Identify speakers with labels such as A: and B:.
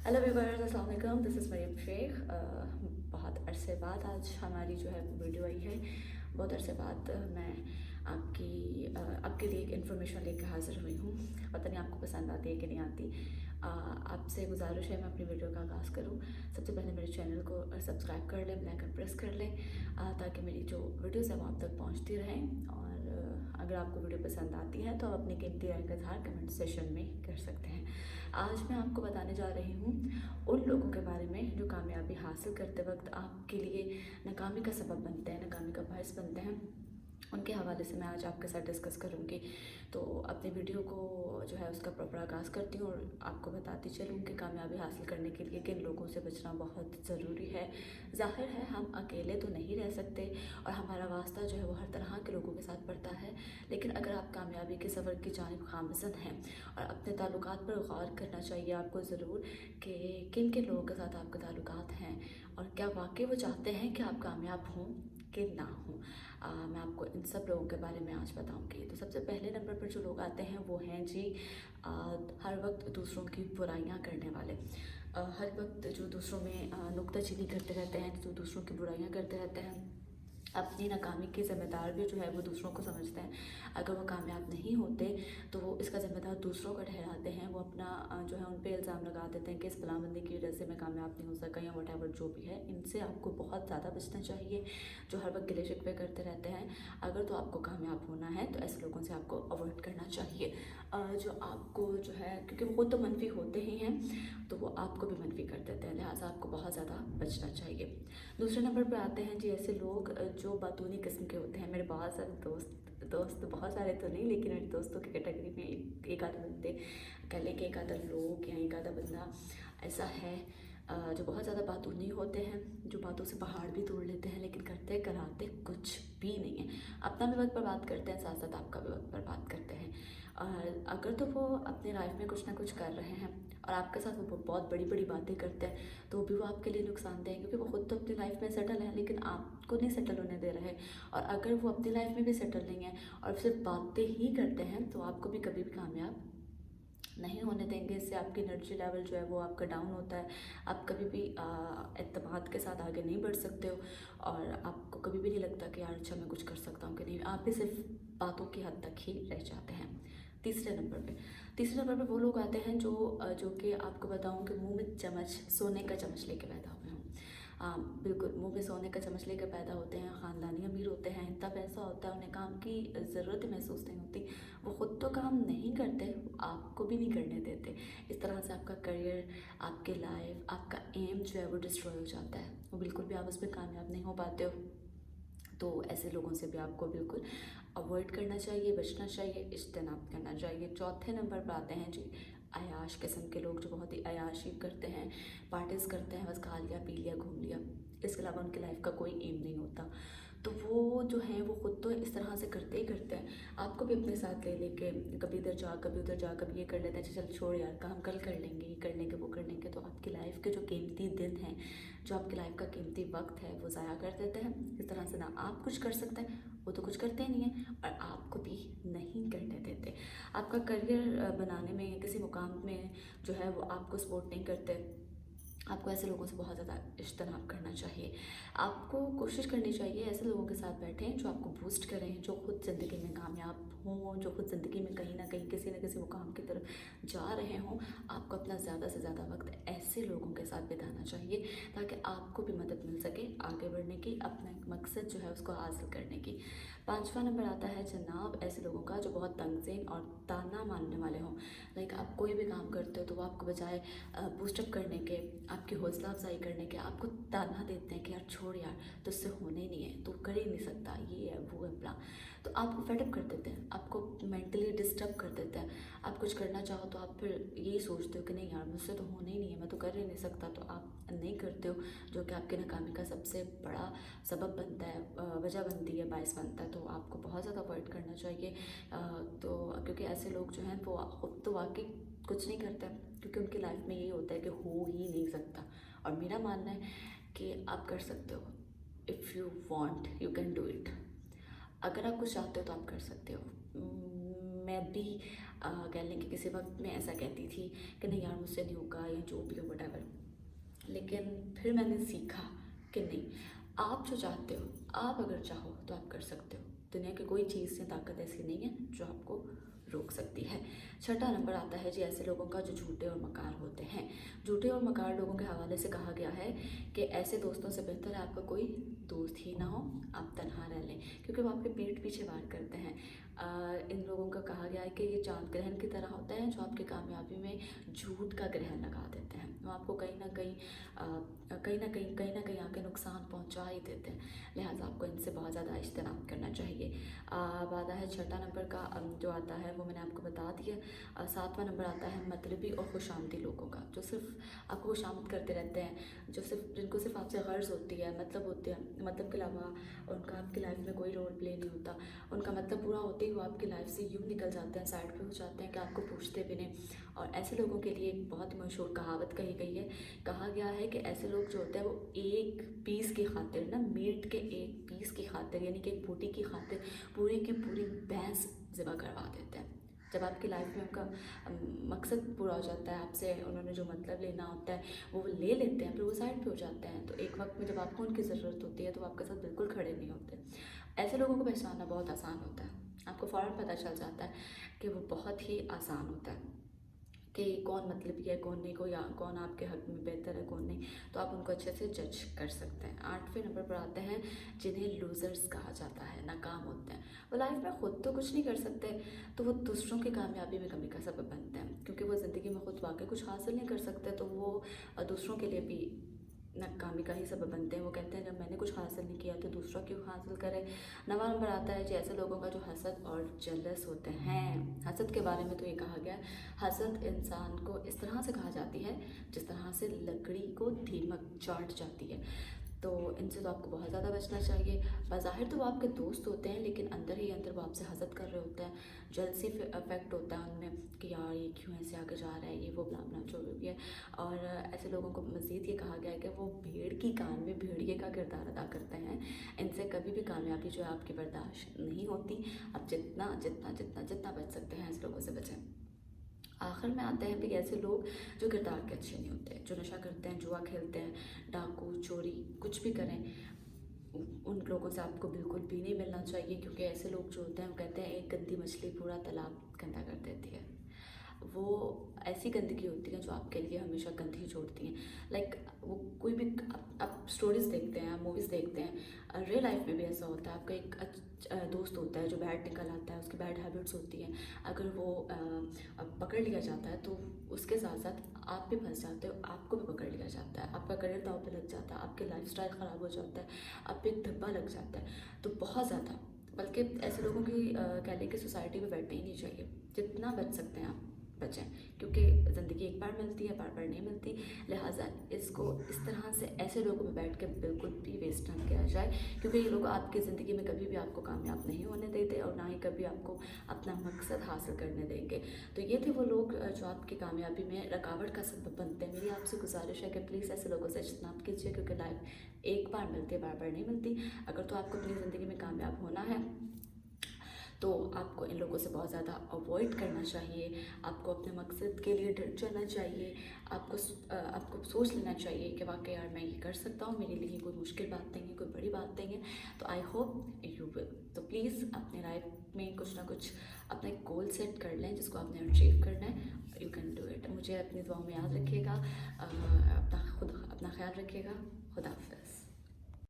A: Hello viewers, अस्सलाम वालेकुम। This is Maryam Sheikh. बहुत अरसे बाद आज हमारी जो है वीडियो आई है। बहुत अरसे बाद मैं आपके लिए एक इन्फॉर्मेशन लेकर हाज़िर हुई हूँ। पता नहीं आपको पसंद आती है कि नहीं आती। आपसे गुजारिश है मैं अपनी वीडियो का आगाज़ करूँ। सबसे पहले मेरे चैनल को सब्सक्राइब कर लें, बेल आइकन प्रेस कर लें ताकि मेरी जो वीडियोज़ है वो आप तक पहुँचती रहें। और अगर आपको वीडियो पसंद आती है तो आप अपनी कीमती राय का इज़हार कमेंट सेशन में कर सकते हैं। आज मैं आपको बताने जा रही हूँ उन लोगों के बारे में जो कामयाबी हासिल करते वक्त आपके लिए नाकामी का सबब बनते हैं, नाकामी का बायस बनते हैं। उनके हवाले से मैं आज आपके साथ डिस्कस करूँगी। तो अपनी वीडियो को जो है उसका प्रॉपर आगाज़ करती हूँ और आपको बताती चलूँ कि कामयाबी हासिल करने के लिए किन लोगों से बचना बहुत ज़रूरी है। ज़ाहिर है हम अकेले तो नहीं रह सकते और हमारा वास्ता जो है वो हर तरह के लोगों के साथ पड़ता है। लेकिन अगर आप कामयाबी के सफ़र की जानिब गामज़न हैं और अपने ताल्लुकात पर गौर करना चाहिए आपको ज़रूर कि किन किन लोगों के साथ आपके ताल्लुकात हैं और क्या वाकई वो चाहते हैं कि आप कामयाब हों कि ना हो। मैं आपको इन सब लोगों के बारे में आज बताऊंगी। तो सबसे पहले नंबर पर जो लोग आते हैं वो हैं जी हर वक्त दूसरों की बुराइयां करने वाले। हर वक्त जो दूसरों में नुक्ताचीनी करते रहते हैं, जो दूसरों की बुराइयां करते रहते हैं। अपनी नाकामी के ज़िम्मेदार भी जो है वो दूसरों को समझते हैं। अगर वो कामयाब नहीं होते तो वो इसका ज़िम्मेदार दूसरों को ठहराते हैं। वो अपना जो है उन पे इल्ज़ाम लगा देते हैं कि इस भलामंदी की वजह से मैं कामयाब नहीं हो सका या वट एवर जो भी है। इनसे आपको बहुत ज़्यादा बचना चाहिए, जो हर वक्त गिले शिकवे करते रहते हैं। अगर तो आपको कामयाब होना है तो ऐसे लोगों से आपको अवॉइड करना चाहिए। जो आपको जो है, क्योंकि वो खुद तो मनफी होते ही हैं तो वो आपको भी मनफी कर देते हैं, लिहाजा आपको बहुत ज़्यादा बचना चाहिए। दूसरे नंबर पर आते हैं जी ऐसे लोग जो बातूनी किस्म के होते हैं। मेरे बहुत सारे दोस्त बहुत सारे तो नहीं, लेकिन मेरे दोस्तों की कैटेगरी में एक आधे बंदे कह लें कि एक आधा लोग या एक आधा बंदा ऐसा है जो बहुत ज़्यादा बातूनी होते हैं, जो बातों से पहाड़ भी तोड़ लेते हैं लेकिन करते कराते कुछ भी नहीं है। अपना भी वक्त बर्बाद करते हैं, साथ साथ आपका भी वक्त बर्बाद करते हैं। और अगर तो वो अपनी लाइफ में कुछ ना कुछ कर रहे हैं और आपके साथ वो बहुत बड़ी बड़ी बातें करते हैं तो भी वो आपके लिए नुकसानदेह है, क्योंकि वो खुद तो अपनी लाइफ में सेटल है लेकिन आपको नहीं सेटल होने दे रहे। और अगर वो अपनी लाइफ में भी सेटल नहीं है और सिर्फ बातें ही करते हैं तो आपको भी कभी भी कामयाब नहीं होने देंगे। इससे आपकी एनर्जी लेवल जो है वो आपका डाउन होता है। आप कभी भी एतमाद के साथ आगे नहीं बढ़ सकते हो और आपको कभी भी नहीं लगता कि यार अच्छा मैं कुछ कर सकता हूँ कि नहीं। आप भी सिर्फ बातों की हद तक ही रह जाते हैं। तीसरे नंबर पे वो लोग आते हैं जो कि आपको बताऊं कि मुंह में चम्मच, सोने का चम्मच लेके पैदा हुए हों। बिल्कुल मुंह में सोने का चम्मच लेकर पैदा होते हैं, ख़ानदानी अमीर होते हैं, इतना पैसा होता है, उन्हें काम की ज़रूरत महसूस नहीं होती। वो ख़ुद तो काम नहीं करते, आपको भी नहीं करने देते। इस तरह से आपका करियर, आपके लाइफ, आपका एम जो है वो डिस्ट्रॉय हो जाता है। वो बिल्कुल भी आप उसमें कामयाब नहीं हो पाते हो। तो ऐसे लोगों से भी आपको बिल्कुल अवॉइड करना चाहिए, बचना चाहिए, इज्तनाब करना चाहिए। चौथे नंबर पर आते हैं जी अयाश किस्म के लोग, जो बहुत ही अयाशी करते हैं, पार्टीज़ करते हैं, बस खा लिया पी लिया घूम लिया, इसके अलावा उनकी लाइफ का कोई एम नहीं होता। तो वो जो हैं वो खुद तो इस तरह से करते ही करते हैं, आपको भी अपने साथ ले लेके कभी इधर जा कभी उधर जा, कभी ये कर लेते हैं, चल छोड़ यार काम कल कर लेंगे, ये कर लेंगे वो कर लेंगे। तो आपकी लाइफ के जो कीमती दिन हैं, जो आपकी लाइफ का कीमती वक्त है वो ज़ाया कर देते हैं। इस तरह से ना आप कुछ कर सकते हैं, वो तो कुछ करते नहीं हैं और आपको भी नहीं करने देते। आपका करियर बनाने में, किसी मुकाम में जो है वो आपको सपोर्ट नहीं करते। आपको ऐसे लोगों से बहुत ज़्यादा इज्तनाब करना चाहिए। आपको कोशिश करनी चाहिए ऐसे लोगों के साथ बैठें जो आपको बूस्ट करें, जो खुद ज़िंदगी में कामयाब हों, जो खुद ज़िंदगी में कहीं ना कहीं किसी न किसी मुकाम की तरफ जा रहे हों। आपको अपना ज़्यादा से ज़्यादा वक्त ऐसे लोगों के साथ बिताना चाहिए ताकि आपको भी मदद मिल सके आगे बढ़ने की, अपना एक मकसद जो है उसको हासिल करने की। पाँचवा नंबर आता है जनाब ऐसे लोगों का जो बहुत तंजीम और ताना मानने वाले हों। लाइक आप कोई भी काम करते हो तो वो आपको बजाय बूस्टअप करने के, आपकी हौसला अफजाई करने के, आपको ताना देते हैं कि यार छोड़ यार तुझसे होने ही नहीं है, तू कर ही नहीं सकता, ये है वो है बला। तो आपको फेडअप कर देते हैं, आपको मेंटली डिस्टर्ब कर देते हैं। आप कुछ करना चाहो तो आप फिर यही सोचते हो कि नहीं यार मुझसे तो होने ही नहीं है, मैं तो कर ही नहीं सकता, तो आप नहीं करते हो, जो कि आपकी नाकामी का सबसे बड़ा सबब बनता है, वजह बनती है, बायस बनता है। तो आपको बहुत ज़्यादा अवॉइड करना चाहिए। तो क्योंकि ऐसे लोग जो हैं वो खुद तो वाकई कुछ नहीं करते, क्योंकि उनकी लाइफ में यही होता है कि हो ही नहीं सकता। और मेरा मानना है कि आप कर सकते हो। If you want you can do it. अगर आप कुछ चाहते हो तो आप कर सकते हो। میں بھی کہہ لیں کہ کسی وقت میں ایسا کہتی تھی کہ نہیں یار مجھ سے نہیں ہوگا یا جو بھی ہو وٹ ایور، لیکن پھر میں نے سیکھا کہ نہیں، آپ جو چاہتے ہو، آپ اگر چاہو تو آپ کر سکتے ہو. دنیا کی کوئی چیز یا طاقت ایسی نہیں ہے جو آپ کو روک سکتی ہے. چھٹا نمبر آتا ہے جی ایسے لوگوں کا جو جھوٹے اور مکار ہوتے ہیں. جھوٹے اور مکار لوگوں کے حوالے سے کہا گیا ہے کہ ایسے دوستوں سے بہتر ہے آپ کا کوئی دوست ہی نہ ہو، آپ تنہا رہ لیں، کیونکہ وہ آپ کے پیٹ پیچھے وار کرتے ہیں. ان لوگوں کا کہا گیا ہے کہ یہ چاند گرہن کی طرح ہوتا ہے جو آپ کی کامیابی میں جھوٹ کا گرہن لگا دیتے ہیں. وہ آپ کو کہیں نہ کہیں آ کے نقصان پہنچا ہی دیتے ہیں. لہٰذا آپ کو ان سے بہت زیادہ اجتناب کرنا چاہیے. اب آتا ہے چھٹا نمبر کا جو آتا ہے وہ میں نے آپ کو بتا دیا. ساتواں نمبر آتا ہے مطلبی اور خوش آمدی لوگوں کا، جو صرف آپ کو خوش آمد کرتے رہتے ہیں، جن کو صرف آپ سے غرض ہوتی ہے، مطلب ہوتے ہیں، مطلب کے علاوہ ان کا آپ کی لائف میں کوئی رول پلے نہیں ہوتا. ان کا مطلب پورا ہوتے ہی وہ آپ کی لائف سے یوں نکل جاتے ہیں، سائڈ پہ ہو جاتے ہیں کہ آپ کو پوچھتے بھی نہیں. اور ایسے لوگوں کے لیے ایک بہت مشہور کہاوت کہی گئی ہے. کہا گیا ہے کہ ایسے لوگ جو ہوتے ہیں وہ ایک پیس کی خاطر نا، میٹ کے ایک پیس کی خاطر، یعنی کہ ایک بوٹی کی خاطر پوری کی پوری بھینس ذبح کروا دیتے ہیں. جب آپ کی لائف میں ان کا مقصد پورا ہو جاتا ہے، آپ سے انہوں نے جو مطلب لینا ہوتا ہے وہ لے لیتے ہیں، پھر وہ سائڈ پہ ہو جاتے ہیں. تو ایک وقت میں جب آپ کو ان کی ضرورت ہوتی ہے تو وہ آپ کے ساتھ بالکل کھڑے نہیں ہوتے. ایسے لوگوں کو پہچاننا بہت آسان ہوتا ہے. آپ کو فوراً پتہ چل جاتا ہے کہ وہ بہت ہی آسان ہوتا ہے کہ کون مطلبی ہے کون نہیں، کون آپ کے حق میں بہتر ہے کون نہیں. تو آپ ان کو اچھے سے جج کر سکتے ہیں. 8ویں نمبر پر آتے ہیں جنہیں لوزرز کہا جاتا ہے، ناکام ہوتے ہیں. وہ لائف میں خود تو کچھ نہیں کر سکتے تو وہ دوسروں کی کامیابی میں کمی کا سبب بنتے ہیں، کیونکہ وہ زندگی میں خود واقعی کچھ حاصل نہیں کر سکتے تو وہ دوسروں کے لیے بھی ناکامی کا ہی سبب بنتے ہیں. وہ کہتے ہیں جب میں نے کچھ حاصل نہیں کیا تو دوسرا کیوں حاصل کرے. 9واں نمبر آتا ہے جیسے لوگوں کا جو حسد اور جلس ہوتے ہیں. حسد کے بارے میں تو یہ کہا گیا ہے، حسد انسان کو اس طرح سے کہا جاتی ہے جس طرح سے لکڑی کو دیمک چاٹ جاتی ہے. تو ان سے تو آپ کو بہت زیادہ بچنا چاہیے. بظاہر تو وہ آپ کے دوست ہوتے ہیں لیکن اندر ہی اندر وہ آپ سے حسد کر رہے ہوتے ہیں. جلسی افیکٹ ہوتا ہے ان میں کہ یار یہ کیوں ایسے آگے جا رہا ہے، یہ وہ بلا بلا جو بھی ہے. اور ایسے لوگوں کو مزید یہ کہا گیا ہے کہ وہ بھیڑ کی کان میں بھیڑیے کا کردار ادا کرتے ہیں. ان سے کبھی بھی کامیابی جو ہے آپ کی برداشت نہیں ہوتی. آپ جتنا جتنا جتنا جتنا بچ سکتے ہیں اس لوگوں سے بچیں. آخر میں آتے ہیں پھر ایسے لوگ جو کردار کے اچھے نہیں ہوتے، جو نشہ کرتے ہیں، جوا کھیلتے ہیں، ڈاکو چوری کچھ بھی کریں. ان لوگوں سے آپ کو بالکل بھی نہیں ملنا چاہیے، کیونکہ ایسے لوگ جو ہوتے ہیں وہ کہتے ہیں ایک گندی مچھلی پورا تالاب گندا کر دیتی ہے. وہ ایسی گندگی ہوتی ہے جو آپ کے لیے ہمیشہ گندگی چھوڑتی ہیں. لائک وہ کوئی بھی آپ اسٹوریز دیکھتے ہیں، آپ موویز دیکھتے ہیں، ریئل لائف میں بھی ایسا ہوتا ہے. آپ کا ایک دوست ہوتا ہے جو بیڈ نکل آتا ہے، اس کی بیڈ ہیبٹس ہوتی ہیں. اگر وہ پکڑ لیا جاتا ہے تو اس کے ساتھ ساتھ آپ بھی پھنس جاتے ہو، آپ کو بھی پکڑ لیا جاتا ہے، آپ کا کریئر داؤ پہ لگ جاتا ہے، آپ کے لائف اسٹائل خراب ہو جاتا ہے، آپ پہ ایک دھبا لگ جاتا ہے. تو بہت زیادہ، بلکہ ایسے لوگوں کی کہہ لیں کہ سوسائٹی میں بیٹھنا ہی نہیں چاہیے. جتنا بچ سکتے ہیں آپ بچیں، کیونکہ زندگی ایک بار ملتی ہے، بار بار نہیں ملتی. لہٰذا اس کو اس طرح سے ایسے لوگوں میں بیٹھ کے بالکل بھی ویسٹ نہ کیا جائے، کیونکہ یہ لوگ آپ کی زندگی میں کبھی بھی آپ کو کامیاب نہیں ہونے دیتے اور نہ ہی کبھی آپ کو اپنا مقصد حاصل کرنے دیں گے. تو یہ تھے وہ لوگ جو آپ کی کامیابی میں رکاوٹ کا سبب بنتے ہیں. میری آپ سے گزارش ہے کہ پلیز ایسے لوگوں سے اجتناب کیجیے، کیونکہ لائف ایک بار ملتی ہے، بار بار نہیں ملتی. اگر تو آپ کو اپنی زندگی میں کامیاب ہونا ہے تو آپ کو ان لوگوں سے بہت زیادہ اوائڈ کرنا چاہیے. آپ کو اپنے مقصد کے لیے ڈٹ جانا چاہیے. آپ کو سوچ لینا چاہیے کہ واقعی یار میں یہ کر سکتا ہوں، میرے لیے کوئی مشکل بات نہیں ہے، کوئی بڑی بات نہیں ہے. تو آئی ہوپ یو ول. تو پلیز اپنے لائف میں کچھ نہ کچھ اپنا ایک گول سیٹ کر لیں جس کو آپ نے اچیو کرنا ہے. You can do it. مجھے اپنی دعاؤں میں یاد رکھیے گا. اپنا خیال رکھیے گا. خدا حافظ.